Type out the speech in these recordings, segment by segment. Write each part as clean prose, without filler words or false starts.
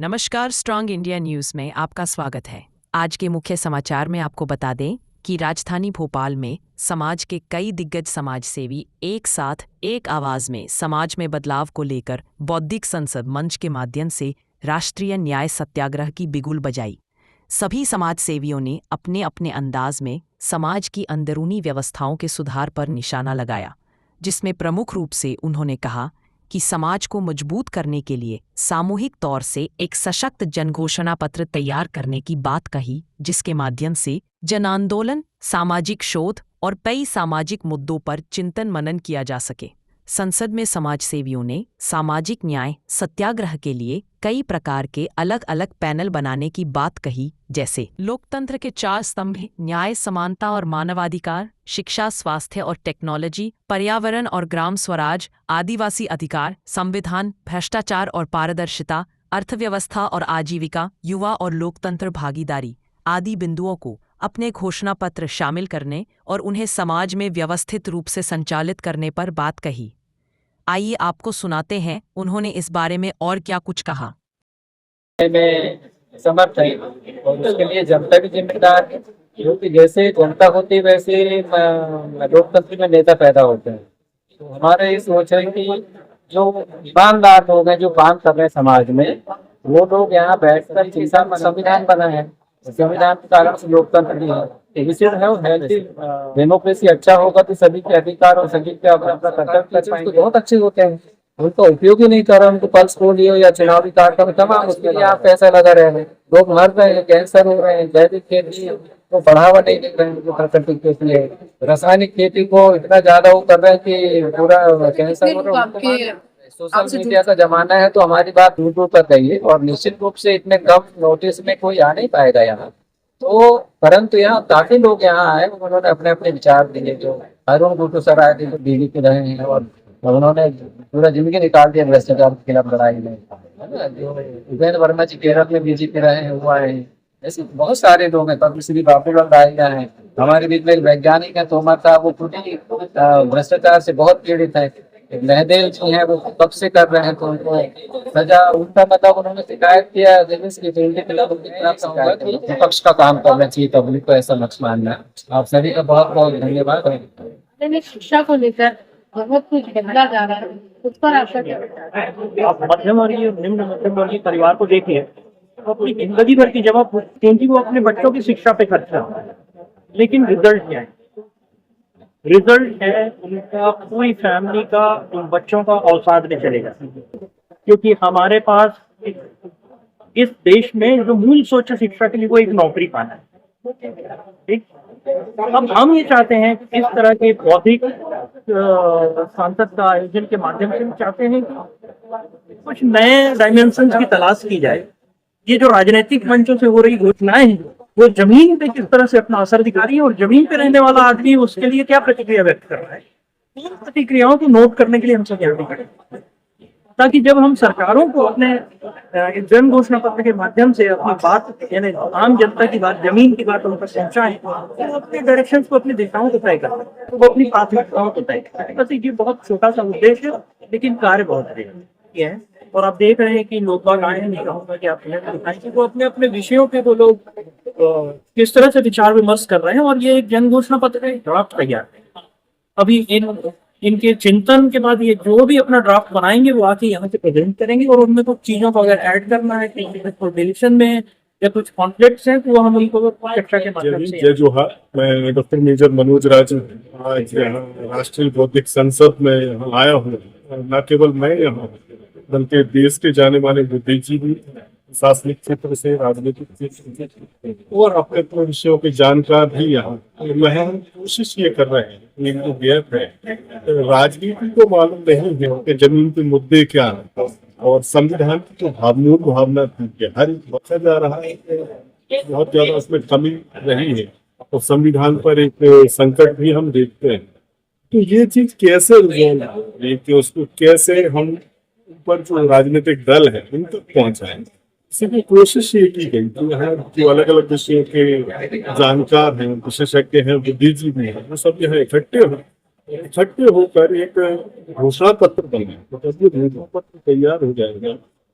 नमस्कार, strong India news में आपका स्वागत है। आज के मुख्य समाचार में आपको बता दें कि राजधानी भोपाल में समाज के कई दिग्गज समाजसेवी एक साथ एक आवाज में समाज में बदलाव को लेकर बौद्धिक संसद मंच के माध्यम से राष्ट्रीय न्याय सत्याग्रह की बिगुल बजाई। सभी समाजसेवियों ने अपने अपने अंदाज में समाज की अंदरूनी व्यवस्थाओं के सुधार पर निशाना लगाया, जिसमें प्रमुख रूप से उन्होंने कहा कि समाज को मजबूत करने के लिए सामूहिक तौर से एक सशक्त जनघोषणा पत्र तैयार करने की बात कही, जिसके माध्यम से जन आंदोलन, सामाजिक शोध और कई सामाजिक मुद्दों पर चिंतन मनन किया जा सके। संसद में समाजसेवियों ने सामाजिक न्याय सत्याग्रह के लिए कई प्रकार के अलग अलग पैनल बनाने की बात कही, जैसे लोकतंत्र के 4 स्तंभ न्याय, समानता और मानवाधिकार, शिक्षा, स्वास्थ्य और टेक्नोलॉजी, पर्यावरण और ग्राम स्वराज, आदिवासी अधिकार, संविधान, भ्रष्टाचार और पारदर्शिता, अर्थव्यवस्था और आजीविका, युवा और लोकतंत्र भागीदारी आदि बिंदुओं को अपने घोषणा पत्र शामिल करने और उन्हें समाज में व्यवस्थित रूप से संचालित करने पर बात कही। आइए आपको सुनाते हैं उन्होंने इस बारे में और क्या कुछ कहा। में समर्थ है और उसके लिए जनता भी जिम्मेदार है, क्योंकि जैसे जनता होती है वैसे लोकतंत्र में नेता पैदा होते हैं। तो हमारा ये सोच है कि जो ईमानदार लोग हैं, जो काम कर रहे हैं समाज में, वो लोग यहाँ बैठकर जैसा संविधान बना है, संविधान के कारण से लोकतंत्र भी है। डेमोक्रेसी अच्छा होगा तो सभी के अधिकार और सभी के अपना कर्तव्य बहुत अच्छे होते हैं। उनको उपयोग ही नहीं कर रहा, उनको पल्स पोलियो या चुनावी कार्यक्रम तमाम उसके लिए आप पैसा लगा रहे हैं, लोग मर रहे हैं, कैंसर हो रहे हैं, जैविक खेती को बढ़ावा नहीं दे रहे हैं, जो प्राकृतिक खेती है, रासायनिक खेती को इतना ज्यादा वो कर रहे हैं कि पूरा कैंसर हो रहा है। सोशल मीडिया का जमाना है, तो हमारी बात दूर दूर तक गई है और निश्चित रूप से इतने कम नोटिस में कोई आ नहीं पाएगा यहाँ। तो परंतु यहाँ काफी लोग यहाँ आए, उन्होंने अपने अपने विचार दिए। जो अरुण गुटूसराय बीजेपी रहे हैं और उन्होंने पूरा जिंदगी निकाल दिया भ्रष्टाचार के खिलाफ लड़ाई में, है ना। जो उपेंद्र वर्मा जी केरल में बीजेपी रहे हैं, हुआ है। ऐसे बहुत सारे लोग हैं, पद्मश्री बाबूलाल राय हैं। हमारे बीच में एक वैज्ञानिक है तोमर साहब, वो खुद ही भ्रष्टाचार से बहुत पीड़ित है। लहदेव जी हैं, वो कब से कर रहे हैं, तो उनको सजा उनका मतलब उन्होंने शिकायत किया विपक्ष का काम करना चाहिए, पब्लिक को ऐसा मत मानना। आप सभी का बहुत बहुत धन्यवाद। शिक्षा को लेकर बहुत कुछ बदला जा रहा है, उस पर आपका क्या विचार है? आप मध्यम वर्गीय निम्न मध्यम वर्गीय परिवार को देखिए, अपनी जिंदगी भर की जमा क्योंकि वो अपने बच्चों की शिक्षा पे खर्च करता है, लेकिन रिजल्ट क्या है? रिजल्ट है उनका पूरी फैमिली का, उन बच्चों का अवसाद में चलेगा। क्योंकि हमारे पास इस देश में जो मूल सोच है शिक्षा के लिए, वो एक नौकरी पाना है, ठीक। अब हम ये चाहते हैं कि इस तरह के बौद्धिक सांसद का आयोजन के माध्यम से हम चाहते हैं कि कुछ नए डायमेंशन की तलाश की जाए। ये जो राजनीतिक मंचों से हो रही घोषणाएं हैं, वो जमीन पे किस तरह से अपना असर दिखा रही है और जमीन पे रहने वाला आदमी उसके लिए क्या प्रतिक्रिया व्यक्त कर रहा है। इन प्रतिक्रियाओं को नोट करने के लिए हम सब यहाँ पे खड़े, ताकि जब हम सरकारों को अपने जन घोषणा पत्र के माध्यम से अपनी बात, यानी आम जनता की बात, जमीन की बात उन पर पहुंचाएं, तो अपने डायरेक्शंस को, अपनी दिशाओं को तय करें, तो वो अपनी प्राथमिकताओं को तय करें। बस ये बहुत छोटा सा उद्देश्य है, लेकिन कार्य बहुत है। और आप देख रहे हैं कि लोग बाग आए हैं, नहीं कहूँगा कि आपने वो अपने अपने विषयों पे वो लोग किस तरह से विचार विमर्श कर रहे हैं। और ये एक जन घोषणा पत्र का ड्राफ्ट तैयार है। अभी इनके चिंतन के बाद ये जो भी अपना ड्राफ्ट बनाएंगे वो आके यहाँ से प्रेजेंट करेंगे, और उनमें कुछ चीजों को अगर ऐड करना है, डिलीशन में या कुछ कॉन्फ्लिक्ट्स हैं, तो वो हम उनको चर्चा के माध्यम से। जय जोहार, मैं डॉक्टर मेजर मनोज राज आज यहाँ राष्ट्रीय बौद्धिक संसद में यहाँ आया हूँ। न केवल मैं यहाँ, बल्कि देश के जाने माने बुद्धिजीवी, प्रशासनिक क्षेत्र से, राजनीतिक क्षेत्र से और अपने अपने विषयों के जानकार भी यहाँ हम कोशिश ये कर रहे हैं। एक तो गैप है, राजनीति को मालूम नहीं है कि जमीन के मुद्दे क्या है, और संविधान की जो भावना थी, हर बचा जा रहा है, बहुत ज्यादा उसमें कमी रही है, और संविधान पर एक संकट भी हम देखते हैं। तो ये चीज कैसे रिजॉल्व है कि उसको कैसे हम ऊपर जो राजनीतिक दल है उन तक पहुंचाएं, इसकी कोशिश ये की गई। तो यहाँ जो अलग अलग विषयों के जानकार हैं, विशेषज्ञ हैं, बुद्धिजीवी हैं, वो सब यहाँ इकट्ठे होकर एक घोषणा पत्र बने। तो जब ये घोषणा पत्र तैयार हो जाएगा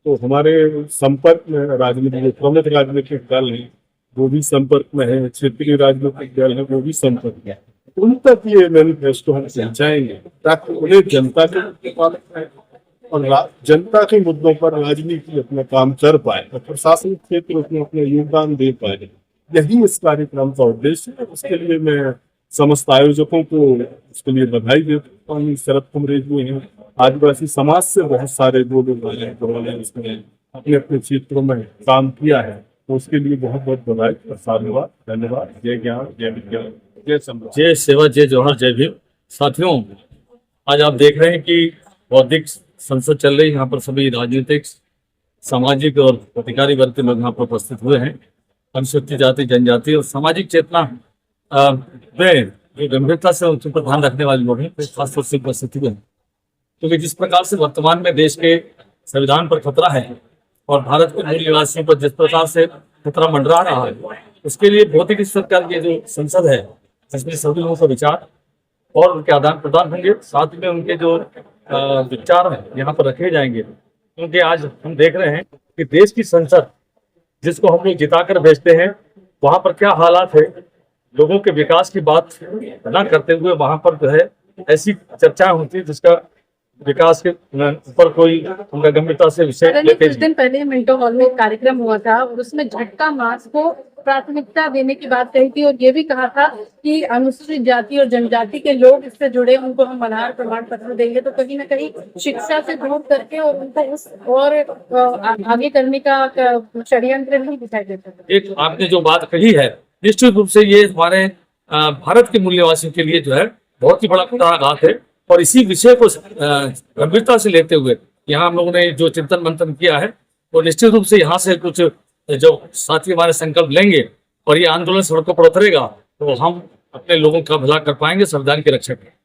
तो हमारे संपर्क में राजनीति जो प्रमुख राजनीतिक दल है वो भी संपर्क में है, क्षेत्रीय राजनीतिक दल है वो भी संपर्क में है। उन तक ये मैनिफेस्टो हम पहुंचाएंगे ताकि उन्हें जनता के और जनता के मुद्दों पर राजनीति अपना काम कर पाए और प्रशासनिक क्षेत्र उसमें अपना योगदान दे पाए। यही इस कार्यक्रम का उद्देश्य है। उसके लिए मैं समस्त आयोजकों को उसके लिए बधाई देता हूँ। शरद कुमरे जी हैं, आदिवासी समाज से बहुत सारे लोग जिन्होंने इसमें अपने अपने क्षेत्रों में काम किया है, तो उसके लिए बहुत बहुत बधाई और साधुवाद, धन्यवाद। जय ज्ञान, जय विज्ञान, जय समृद्धि, जय सेवा, जय जौहर, जय भीम। साथियों, आज आप देख रहे हैं कि बौद्धिक संसद चल रही है। यहाँ पर सभी राजनीतिक, सामाजिक और अधिकारी वर्ग के लोग यहाँ पर उपस्थित हुए हैं। अनुसूचित जाति, जनजाति और सामाजिक चेतना में गंभीरता से उनके ऊपर ध्यान रखने वाले लोग हैं, खासतौर से उपस्थित हुए हैं। क्योंकि जिस प्रकार से वर्तमान में देश के संविधान पर खतरा है और भारत के मूल निवासियों पर जिस प्रकार से खतरा मंडरा रहा है, उसके लिए बौद्धिक सरकार की जो संसद है जिसमें सभी लोगों का विचार और उनके आदान प्रदान होंगे, साथ में उनके जो विचार हैं यहाँ पर रखे जाएंगे। क्योंकि आज हम देख रहे हैं कि देश की संसद जिसको हम लोग जिताकर भेजते हैं, वहां पर क्या हालात है, लोगों के विकास की बात न करते हुए वहां पर जो है ऐसी चर्चा होती है जिसका विकास के ऊपर कोई उनका गंभीरता से विषय लेते कुछ दिन पहले मिंटो हॉल में एक कार्यक्रम हुआ था और उसमें झटका मास को प्राथमिकता देने की बात कही थी और ये भी कहा था कि अनुसूचित जाति और जनजाति के लोग इससे जुड़े, उनको हम आधार प्रमाण पत्र देंगे। तो कहीं ना कहीं शिक्षा से दूर करके और उनको उस और आगे करने का षड्यंत्र नहीं दिखाई देता। एक आपने जो बात कही है, निश्चित रूप से ये हमारे भारत के मूल्यवासियों के लिए जो है बहुत ही बड़ा कुठाराघात है। और इसी विषय को गंभीरता से लेते हुए यहाँ हम लोगों ने जो चिंतन मंथन किया है, वो निश्चित रूप से यहाँ से कुछ जो साथी हमारे संकल्प लेंगे और ये आंदोलन सड़कों पर उतरेगा तो हम अपने लोगों का भला कर पाएंगे, संविधान की रक्षा करेंगे।